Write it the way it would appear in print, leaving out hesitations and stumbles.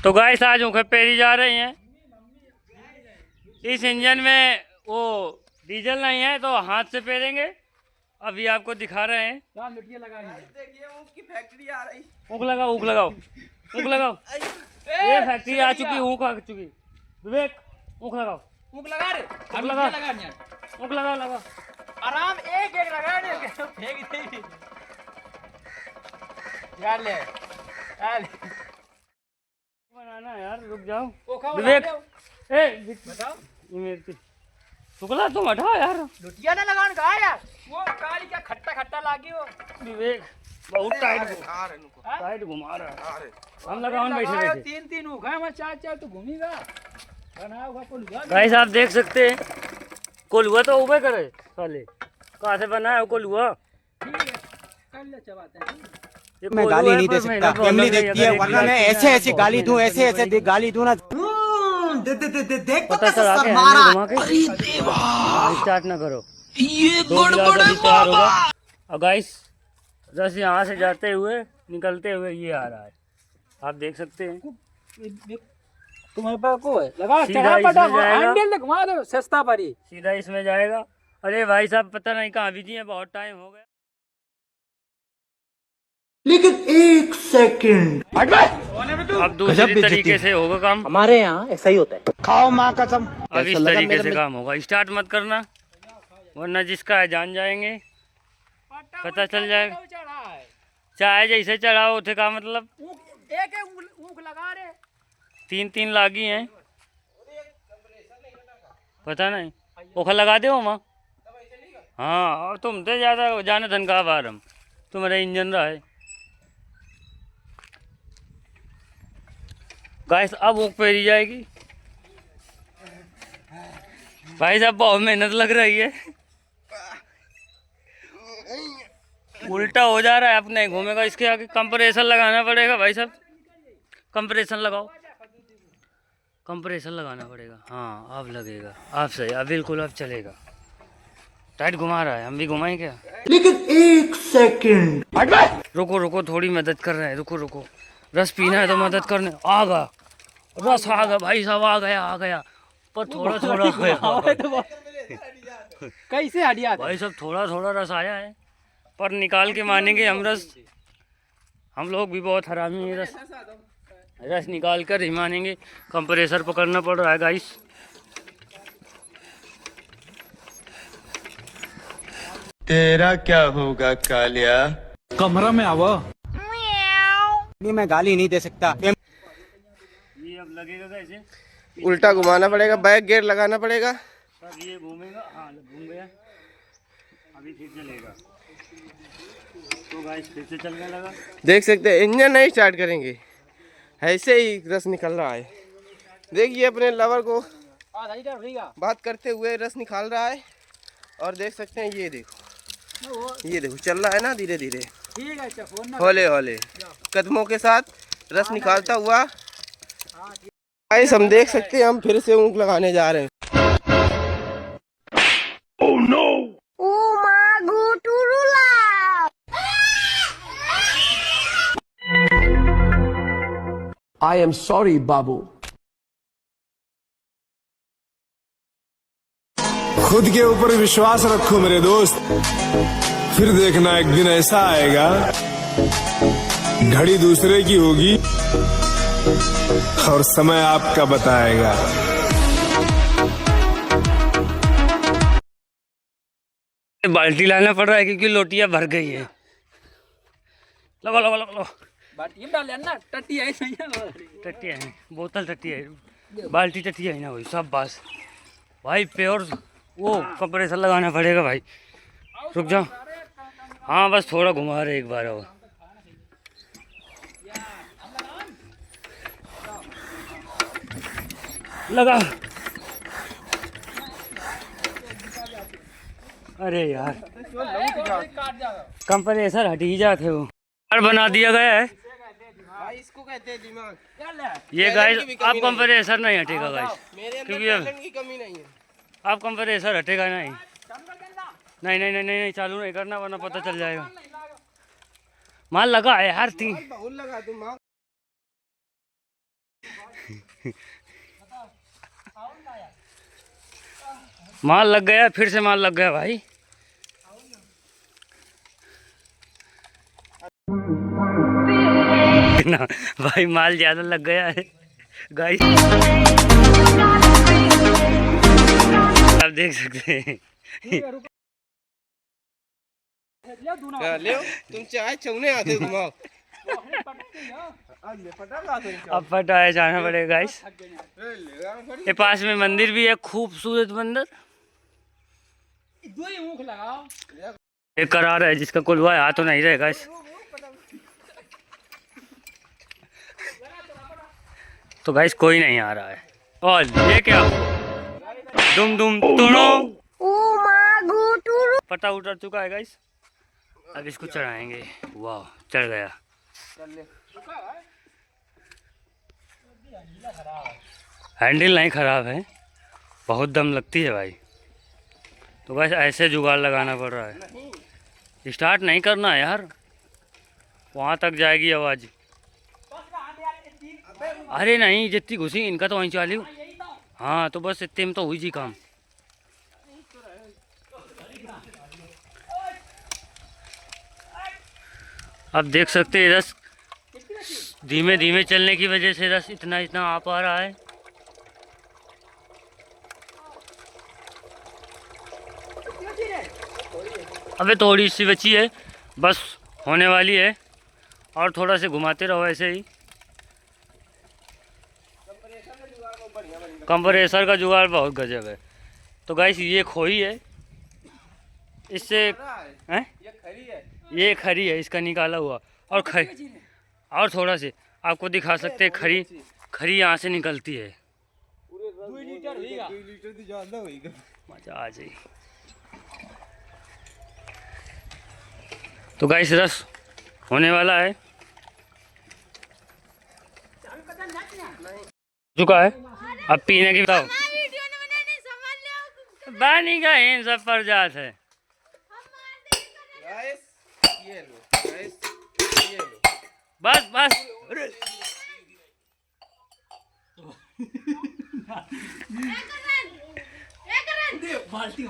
तो गाइस आज पेरी जा रही हैं। इस इंजन में वो डीजल नहीं है तो हाथ से पेरेंगे। अभी आपको दिखा रहे हैं। देखिए ऊख की फैक्ट्री आ रही। ऊख लगाओ, ऊख लगाओ, ऊख लगाओ। ये फैक्ट्री आ चुकी, ऊख आ चुकी। विवेक ऊख लगाओ, ऊख लगा रे। ऊख लगाओ, ऊख लगाओ, लगाओ आराम एक एक लगा रे। फेंक दे यार ले बनाना है यार, रुक जाओ विवेक। ए बताओ ये मेरे शुक्ला तुम हटाओ यार। लुटिया ना लगान का यार। वो काली क्या खट्टा खट्टा लागी वो। विवेक बहुत टाइट घुमा रहा है। हम लगाओ बैठे बैठे। तीन तीन ऊख है, मैं चार चार तो घूमेगा। बनाओगा कोलुआ। गाइस आप देख सकते हैं कोलुआ तो उबे करे साले। कहाँ से बना है कोलुआ? ठीक है कर ले चबाते हैं। मैं गाली नहीं दे सकता, फैमिली देखती है, वरना मैं ऐसे ऐसे गाली दूं, ऐसे ऐसे गाली दूं ना। पता चला के घुमा के स्टार्ट ना करो, ये गड़बड़ होगा। और गाइस रस यहाँ से जाते हुए निकलते हुए ये आ रहा है, आप देख सकते हैं। तुम्हारे पास को है लगा सीधा इसमें जाएगा, हैंडल घुमा दो सस्ता पड़ी। सीधा इसमें जाएगा। अरे भाई साहब पता नहीं कहाँ बिजी हैं, बहुत टाइम हो गया। लेकिन एक सेकंड अब दूसरी तरीके से होगा काम। हमारे यहाँ ऐसा ही होता है। खाओ माँ कसम। अब इस तरीके से काम होगा। स्टार्ट मत करना वरना जिसका है जान जाएंगे, पता चल जाएगा। चाहे जैसे चढ़ाओ उठे का मतलब। एक ऊख लगा रे। तीन तीन लागी हैं, पता नहीं ओखा लगा दे माँ। हाँ और तुम तो ज़्यादा जाने धन का बार हम तुम्हारा इंजन रहा है। गाइस अब ऊख पेरी जाएगी। भाई साहब बहुत मेहनत लग रही है, उल्टा हो जा रहा है, अब नहीं घूमेगा। इसके आगे कंप्रेसर लगाना पड़ेगा भाई साहब। कंप्रेसर लगाओ, कंप्रेसर लगाना पड़ेगा। हाँ अब लगेगा, अब सही, अब बिल्कुल अब चलेगा। टाइट घुमा रहा है, हम भी घुमाएं क्या? लेकिन एक सेकंड रुको रुको, थोड़ी मदद कर रहे हैं, रुको रुको। रस पीना है तो मदद करने आ गया, रस आ गया भाई साहब, आ गया आ गया, पर थोड़ा थोड़ा कैसे हटिया भाई साहब थोड़ा थोड़ा रस आया है, पर निकाल के मानेंगे हम रस। हम लोग भी बहुत हरामी है, रस निकाल कर ही मानेंगे। कंप्रेसर पकड़ना पड़ रहा है गाइस। तेरा क्या होगा कालिया? कमरा में आवा। मैं गाली नहीं दे सकता। ये अब लगेगा कैसे? उल्टा घुमाना पड़ेगा, बैक गियर लगाना पड़ेगा। तब ये घूमेगा। हाँ घूम गया, अभी फिर चलेगा। तो गाइस फिर से चलने लगा। देख सकते हैं इंजन नहीं स्टार्ट करेंगे, ऐसे ही रस निकल रहा है। देखिए अपने लवर को बात करते हुए रस निकाल रहा है। और देख सकते हैं ये देखो, ये देखो चल रहा है ना धीरे धीरे, हौले हौले कदमों के साथ रस निकालता हुआ। गाइस हम देख सकते हैं हम फिर से ऊँख लगाने जा रहे हैं। Oh no! I am sorry, बाबू। खुद के ऊपर विश्वास रखो मेरे दोस्त, फिर देखना एक दिन ऐसा आएगा, घड़ी दूसरे की होगी और समय आपका बताएगा। बाल्टी लाना पड़ रहा है क्योंकि लोटियां भर गई है। लगो लगो लगो लगो। बाल्टी डाल ना, टट्टी है नहीं है। टट्टी है, बोतल टट्टी है, बाल्टी टट्टी है ना वही सब। बस भाई प्योर वो कंप्रेसर लगाना पड़ेगा भाई। रुक जाओ। हाँ बस थोड़ा घुमा रहे एक बार और। लगा। अरे यार कंप्रेसर हट ही जाते हो। बना दिया गया है भाई इसको कहते हैं दिमाग। ये गाइस अब कंप्रेसर नहीं हटेगा गाइस, मेरे अंदर क्योंकि अब टैलेंट की कमी नहीं है। अब कंप्रेसर हटेगा नहीं। नहीं नहीं नहीं नहीं चालू नहीं करना वरना पता चल जाएगा। माल लगा है यार। बहुत लगा तुम। माल लग गया, फिर से माल लग गया भाई। ना भाई माल ज्यादा लग गया है गाइस, आप देख सकते हैं। ले तुम चाहे चौने आते घुमाओ। अब पटाया जाना पड़ेगा गाइस। ये पास में मंदिर भी है, खूबसूरत मंदिर। एक करार है जिसका कुलवा आ तो नहीं रहे गाइस। तो गाइस कोई नहीं आ रहा है। और ये क्या दुम दुम तुड़ो पटा उतर चुका है गाइस। अब इसको चढ़ाएंगे। वाह चढ़ गया। हैंडल नहीं खराब है, बहुत दम लगती है भाई। तो गाइस ऐसे जुगाड़ लगाना पड़ रहा है। स्टार्ट नहीं करना है यार, वहाँ तक जाएगी आवाज़। अरे नहीं जितनी घुसी इनका तो वहीं चालू। हाँ तो बस इतने में तो हुई जी काम। अब देख सकते हैं रस धीमे धीमे चलने की वजह से रस इतना इतना आ पा रहा है। अबे थोड़ी सी बची है, बस होने वाली है। और थोड़ा से घुमाते रहो ऐसे ही। कंप्रेसर का जुगाड़ बहुत गजब है। तो गाइस ये खोई है, इससे हैं ये खरी है, इसका निकाला हुआ। और और थोड़ा से आपको दिखा सकते हैं, खरी यहाँ से निकलती है। मजा आ जाए। तो गाइस रस होने वाला है, चुका है। अब पीने की बताओ। बानी का इन सब पर जात है। ये लो ये लो। बस बस बाल्टी